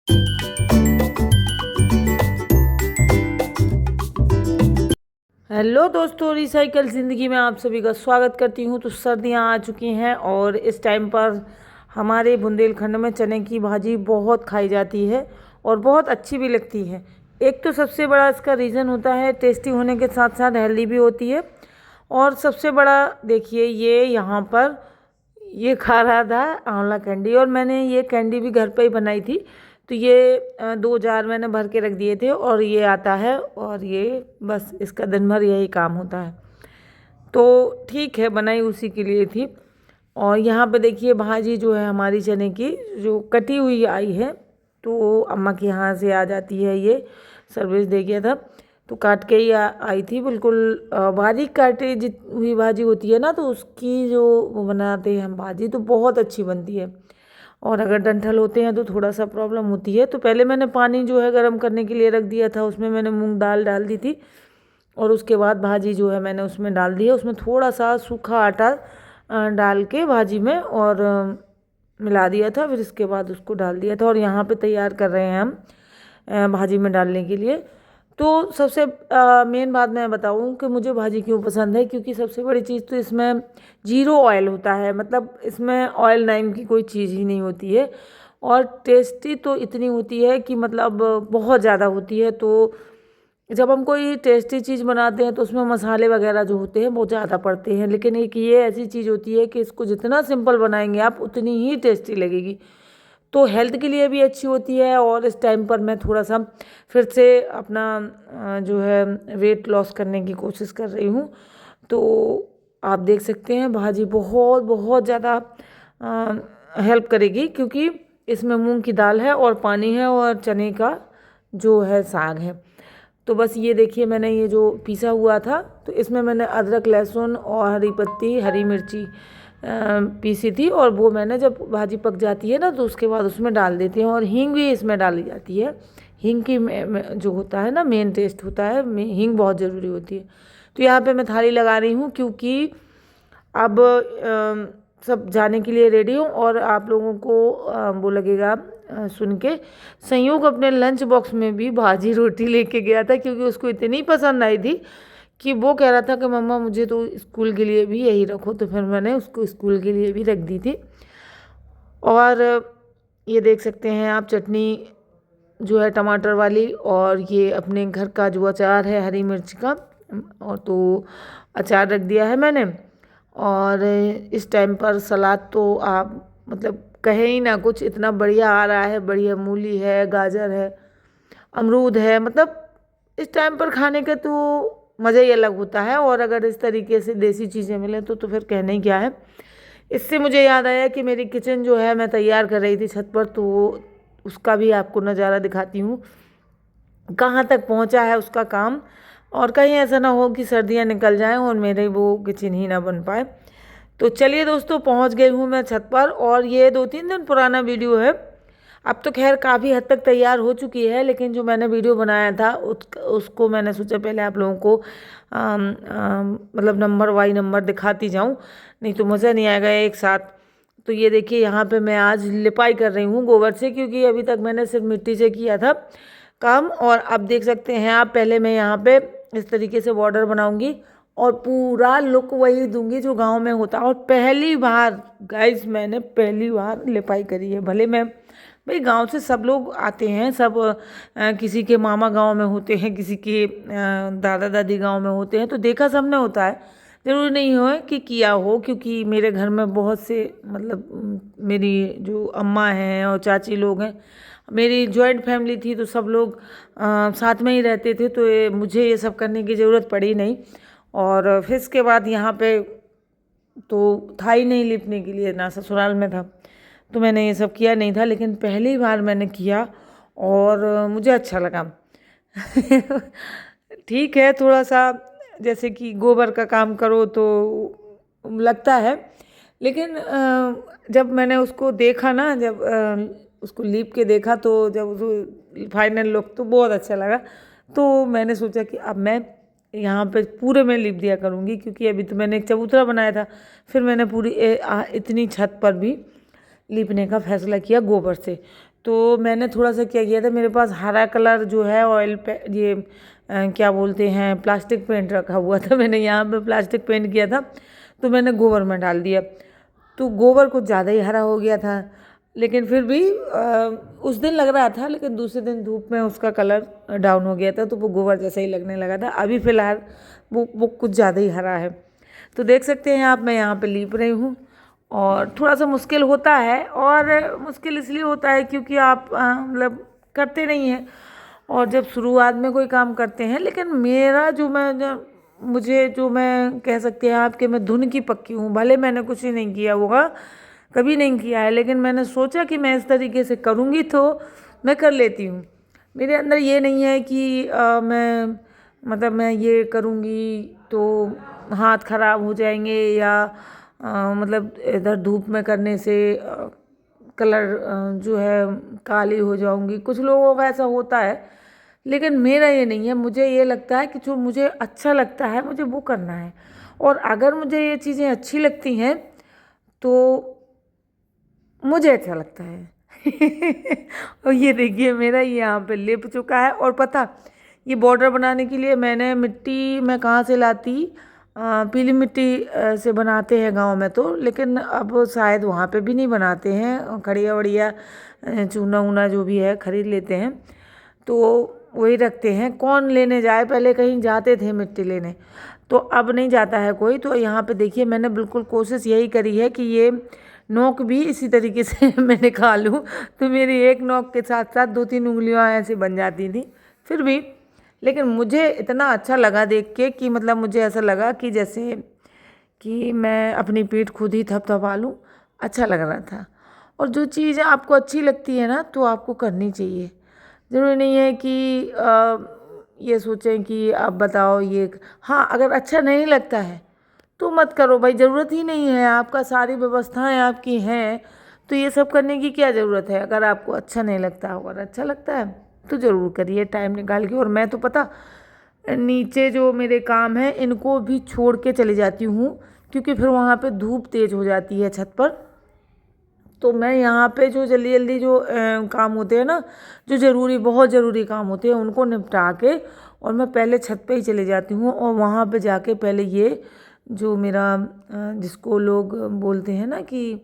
Hello दोस्तों, recycle ज़िंदगी में आप सभी का स्वागत करती हूँ। तो सर्दियाँ आ चुकी हैं और इस टाइम पर हमारे बुंदेलखंड में चने की भाजी बहुत खाई जाती है और बहुत अच्छी भी लगती है। एक तो सबसे बड़ा इसका रीज़न होता है, टेस्टी होने के साथ साथ हेल्दी भी होती है। और सबसे बड़ा देखिए, ये यहाँ पर ये खा रहा था आंवला कैंडी, और मैंने ये कैंडी भी घर पे ही बनाई थी। तो ये 2 जार मैंने भर के रख दिए थे और ये आता है और ये बस इसका दिन भर यही काम होता है। तो ठीक है, बनाई उसी के लिए थी। और यहाँ पे देखिए भाजी जो है हमारी चने की जो कटी हुई आई है, तो अम्मा के यहाँ से आ जाती है, ये सर्विस दे गया था तो काट के ही आई थी। बिल्कुल बारीक काटी हुई भाजी होती है ना, तो उसकी जो वो बनाते हैं हम भाजी, तो बहुत अच्छी बनती है। और अगर डंठल होते हैं तो थोड़ा सा प्रॉब्लम होती है। तो पहले मैंने पानी जो है गर्म करने के लिए रख दिया था, उसमें मैंने मूंग दाल डाल दी थी और उसके बाद भाजी जो है मैंने उसमें डाल दी है। उसमें थोड़ा सा सूखा आटा डाल के भाजी में और मिला दिया था, फिर इसके बाद उसको डाल दिया था। और यहाँ पे तैयार कर रहे हैं हम भाजी में डालने के लिए। तो सबसे मेन बात मैं बताऊँ कि मुझे भाजी क्यों पसंद है, क्योंकि सबसे बड़ी चीज़ तो इसमें जीरो ऑयल होता है। मतलब इसमें ऑयल नाम की कोई चीज़ ही नहीं होती है। और टेस्टी तो इतनी होती है कि मतलब बहुत ज़्यादा होती है। तो जब हम कोई टेस्टी चीज़ बनाते हैं तो उसमें मसाले वगैरह जो होते हैं वो ज़्यादा पड़ते हैं, लेकिन एक ये ऐसी चीज़ होती है कि इसको जितना सिंपल बनाएंगे आप उतनी ही टेस्टी लगेगी। तो हेल्थ के लिए भी अच्छी होती है। और इस टाइम पर मैं थोड़ा सा फिर से अपना जो है वेट लॉस करने की कोशिश कर रही हूँ। तो आप देख सकते हैं भाजी बहुत बहुत ज़्यादा हेल्प करेगी, क्योंकि इसमें मूंग की दाल है और पानी है और चने का जो है साग है। तो बस ये देखिए, मैंने ये जो पीसा हुआ था तो इसमें मैंने अदरक लहसुन और हरी पत्ती हरी मिर्ची पीसी थी, और वो मैंने जब भाजी पक जाती है ना तो उसके बाद उसमें डाल देती हूँ। और हींग भी इसमें डाली जाती है। हींग की जो होता है ना मेन टेस्ट होता है, हींग बहुत ज़रूरी होती है। तो यहाँ पे मैं थाली लगा रही हूँ, क्योंकि अब सब जाने के लिए रेडी हूँ। और आप लोगों को वो लगेगा सुन के, संयोग अपने लंच बॉक्स में भी भाजी रोटी लेके गया था, क्योंकि उसको इतनी पसंद आई थी कि वो कह रहा था कि मम्मा मुझे तो स्कूल के लिए भी यही रखो। तो फिर मैंने उसको स्कूल के लिए भी रख दी थी। और ये देख सकते हैं आप चटनी जो है टमाटर वाली, और ये अपने घर का जो अचार है हरी मिर्च का, और तो अचार रख दिया है मैंने। और इस टाइम पर सलाद तो आप मतलब कहे ही ना कुछ, इतना बढ़िया आ रहा है। बढ़िया मूली है, गाजर है, अमरूद है। मतलब इस टाइम पर खाने का तो मज़ा ही अलग होता है। और अगर इस तरीके से देसी चीज़ें मिलें तो फिर कहना ही क्या है। इससे मुझे याद आया कि मेरी किचन जो है मैं तैयार कर रही थी छत पर, तो उसका भी आपको नज़ारा दिखाती हूँ कहाँ तक पहुँचा है उसका काम। और कहीं ऐसा ना हो कि सर्दियाँ निकल जाएं और मेरे वो किचन ही ना बन पाए। तो चलिए दोस्तों, पहुँच गई हूँ मैं छत पर। और ये 2-3 दिन पुराना वीडियो है। अब तो खैर काफ़ी हद तक तैयार हो चुकी है, लेकिन जो मैंने वीडियो बनाया था उसको मैंने सोचा पहले आप लोगों को मतलब नंबर वाई नंबर दिखाती जाऊं, नहीं तो मज़ा नहीं आएगा एक साथ। तो ये देखिए, यहाँ पे मैं आज लिपाई कर रही हूँ गोबर से, क्योंकि अभी तक मैंने सिर्फ मिट्टी से किया था काम। और अब देख सकते हैं आप, पहले मैं यहाँ पे इस तरीके से बॉर्डर बनाऊंगी और पूरा लुक वही दूंगी जो गांव में होता है। और पहली बार गाइस, मैंने पहली बार लिपाई करी है। भले मैं भाई गांव से सब लोग आते हैं, सब किसी के मामा गांव में होते हैं, किसी के दादा दादी गांव में होते हैं, तो देखा सबने होता है। ज़रूरी नहीं हो कि किया हो, क्योंकि मेरे घर में बहुत से मतलब मेरी जो अम्मा हैं और चाची लोग हैं, मेरी जॉइंट फैमिली थी, तो सब लोग साथ में ही रहते थे। तो मुझे ये सब करने की ज़रूरत पड़ी नहीं। और फिर इसके बाद यहाँ पे तो था ही नहीं लिपने के लिए, ना ससुराल में था, तो मैंने ये सब किया नहीं था। लेकिन पहली बार मैंने किया और मुझे अच्छा लगा। ठीक है, थोड़ा सा जैसे कि गोबर का काम करो तो लगता है, लेकिन जब मैंने उसको देखा ना, जब उसको लीप के देखा, तो जब उसको फाइनल लुक तो बहुत अच्छा लगा। तो मैंने सोचा कि अब मैं यहाँ पे पूरे में लिप दिया करूँगी, क्योंकि अभी तो मैंने एक चबूतरा बनाया था, फिर मैंने पूरी इतनी छत पर भी लीपने का फैसला किया गोबर से। तो मैंने थोड़ा सा क्या किया था, मेरे पास हरा कलर जो है ऑयल पे ये क्या बोलते हैं प्लास्टिक पेंट रखा हुआ था, मैंने यहाँ पे प्लास्टिक पेंट किया था, तो मैंने गोबर में डाल दिया। तो गोबर कुछ ज़्यादा ही हरा हो गया था, लेकिन फिर भी उस दिन लग रहा था, लेकिन दूसरे दिन धूप में उसका कलर डाउन हो गया था, तो वो गोबर जैसा ही लगने लगा था। अभी फ़िलहाल वो कुछ ज़्यादा ही हरा है। तो देख सकते हैं आप, मैं यहाँ पे लीप रही हूँ और थोड़ा सा मुश्किल होता है, और मुश्किल इसलिए होता है क्योंकि आप मतलब करते नहीं हैं, और जब शुरुआत में कोई काम करते हैं। लेकिन मेरा जो मैं कह सकते हैं आपके, मैं धुन की पक्की हूँ। भले मैंने कुछ ही नहीं किया होगा, कभी नहीं किया है, लेकिन मैंने सोचा कि मैं इस तरीके से करूँगी तो मैं कर लेती हूँ। मेरे अंदर ये नहीं है कि मैं ये करूँगी तो हाथ खराब हो जाएंगे, या मतलब इधर धूप में करने से कलर जो है काली हो जाऊंगी। कुछ लोगों का ऐसा होता है, लेकिन मेरा ये नहीं है। मुझे ये लगता है कि जो मुझे अच्छा लगता है मुझे वो करना है, और अगर मुझे ये चीज़ें अच्छी लगती हैं तो मुझे अच्छा लगता है। और ये देखिए मेरा ये यहाँ पे लिप चुका है। और पता, ये बॉर्डर बनाने के लिए मैंने मिट्टी मैं कहाँ से लाती, पीली मिट्टी से बनाते हैं गांव में तो, लेकिन अब शायद वहाँ पे भी नहीं बनाते हैं, खड़िया वड़िया चूना ऊना जो भी है खरीद लेते हैं, तो वही रखते हैं। कौन लेने जाए, पहले कहीं जाते थे मिट्टी लेने, तो अब नहीं जाता है कोई। तो यहाँ पे देखिए मैंने बिल्कुल कोशिश यही करी है कि ये नोक भी इसी तरीके से मैं निकालूं, तो मेरी एक नोक के साथ साथ 2-3 उंगलियां ऐसे बन जाती थी फिर भी। लेकिन मुझे इतना अच्छा लगा देख के कि मतलब मुझे ऐसा लगा कि जैसे कि मैं अपनी पीठ खुद ही थपथपा लूँ, अच्छा लग रहा था। और जो चीज़ आपको अच्छी लगती है ना, तो आपको करनी चाहिए। ज़रूरी नहीं है कि ये सोचें कि आप बताओ ये, हाँ अगर अच्छा नहीं लगता है तो मत करो भाई, ज़रूरत ही नहीं है। आपका सारी व्यवस्थाएं आपकी हैं, तो ये सब करने की क्या ज़रूरत है। अगर आपको अच्छा नहीं लगता, अगर अच्छा लगता है तो ज़रूर करिए टाइम निकाल के। और मैं तो पता, नीचे जो मेरे काम है इनको भी छोड़ के चली जाती हूँ, क्योंकि फिर वहाँ पे धूप तेज़ हो जाती है छत पर। तो मैं यहाँ पे जो जल्दी जल्दी जो काम होते हैं ना, जो ज़रूरी बहुत ज़रूरी काम होते हैं, उनको निपटा के और मैं पहले छत पे ही चले जाती हूँ। और वहाँ पे जाके पहले ये जो मेरा जिसको लोग बोलते हैं ना कि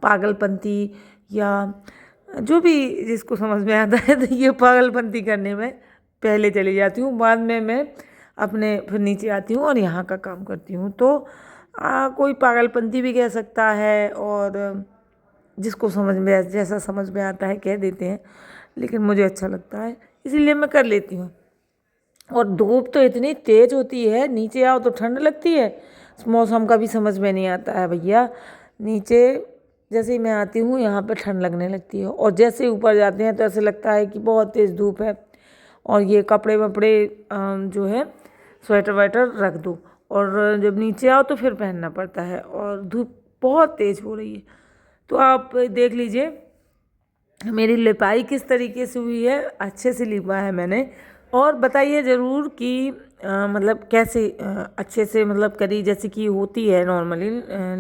पागलपंती, या जो भी जिसको समझ में आता है, तो ये पागलपंती करने में पहले चली जाती हूँ। बाद में मैं अपने फिर नीचे आती हूँ और यहाँ का काम करती हूँ। तो कोई पागलपंती भी कह सकता है, और जिसको समझ में जैसा समझ में आता है कह देते हैं, लेकिन मुझे अच्छा लगता है इसीलिए मैं कर लेती हूँ। और धूप तो इतनी तेज़ होती है, नीचे आओ तो ठंड लगती है, मौसम का भी समझ में नहीं आता है भैया। नीचे जैसे ही मैं आती हूँ यहाँ पे ठंड लगने लगती है, और जैसे ही ऊपर जाते हैं तो ऐसे लगता है कि बहुत तेज़ धूप है, और ये कपड़े वपड़े जो है स्वेटर वेटर रख दो, और जब नीचे आओ तो फिर पहनना पड़ता है, और धूप बहुत तेज़ हो रही है। तो आप देख लीजिए मेरी लिपाई किस तरीके से हुई है, अच्छे से लिपा है मैंने। और बताइए ज़रूर कि मतलब कैसे अच्छे से मतलब करी, जैसे कि होती है नॉर्मली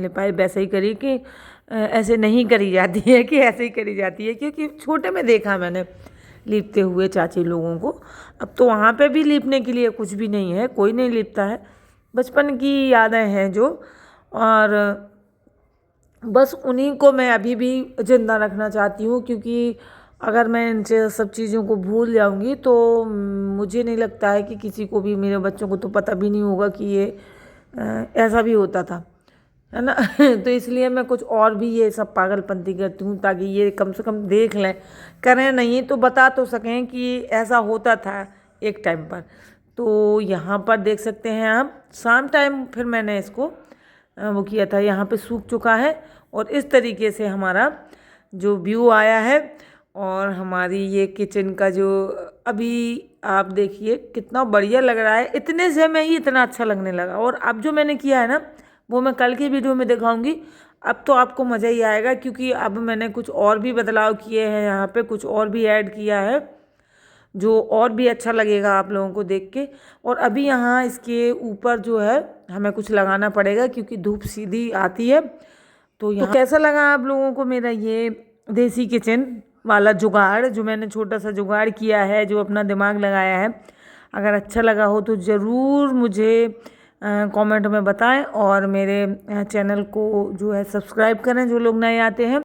लिपाई, वैसे ही करी कि ऐसे नहीं करी जाती है, कि ऐसे ही करी जाती है। क्योंकि छोटे में देखा मैंने लीपते हुए चाची लोगों को। अब तो वहाँ पे भी लीपने के लिए कुछ भी नहीं है, कोई नहीं लीपता है, बचपन की यादें हैं जो, और बस उन्हीं को मैं अभी भी ज़िंदा रखना चाहती हूँ। क्योंकि अगर मैं इन सब चीज़ों को भूल जाऊँगी तो मुझे नहीं लगता है कि किसी को भी, मेरे बच्चों को तो पता भी नहीं होगा कि ये ऐसा भी होता था, है ना। तो इसलिए मैं कुछ और भी ये सब पागलपंती करती हूँ, ताकि ये कम से कम देख लें, करें नहीं तो बता तो सकें कि ऐसा होता था एक टाइम पर। तो यहाँ पर देख सकते हैं आप, शाम टाइम फिर मैंने इसको वो किया था, यहाँ पे सूख चुका है। और इस तरीके से हमारा जो व्यू आया है, और हमारी ये किचन का जो अभी आप देखिए कितना बढ़िया लग रहा है। इतने से में ही इतना अच्छा लगने लगा। और अब जो मैंने किया है ना, वो मैं कल की वीडियो में दिखाऊंगी। अब तो आपको मज़ा ही आएगा, क्योंकि अब मैंने कुछ और भी बदलाव किए हैं, यहाँ पे कुछ और भी ऐड किया है जो और भी अच्छा लगेगा आप लोगों को देख के। और अभी यहाँ इसके ऊपर जो है हमें कुछ लगाना पड़ेगा, क्योंकि धूप सीधी आती है। तो यहाँ कैसा लगा आप लोगों को मेरा ये देसी किचन? वाला जुगाड़, जो मैंने छोटा सा जुगाड़ किया है, जो अपना दिमाग लगाया है, अगर अच्छा लगा हो तो ज़रूर मुझे कमेंट में बताएं और मेरे चैनल को जो है सब्सक्राइब करें जो लोग नए आते हैं।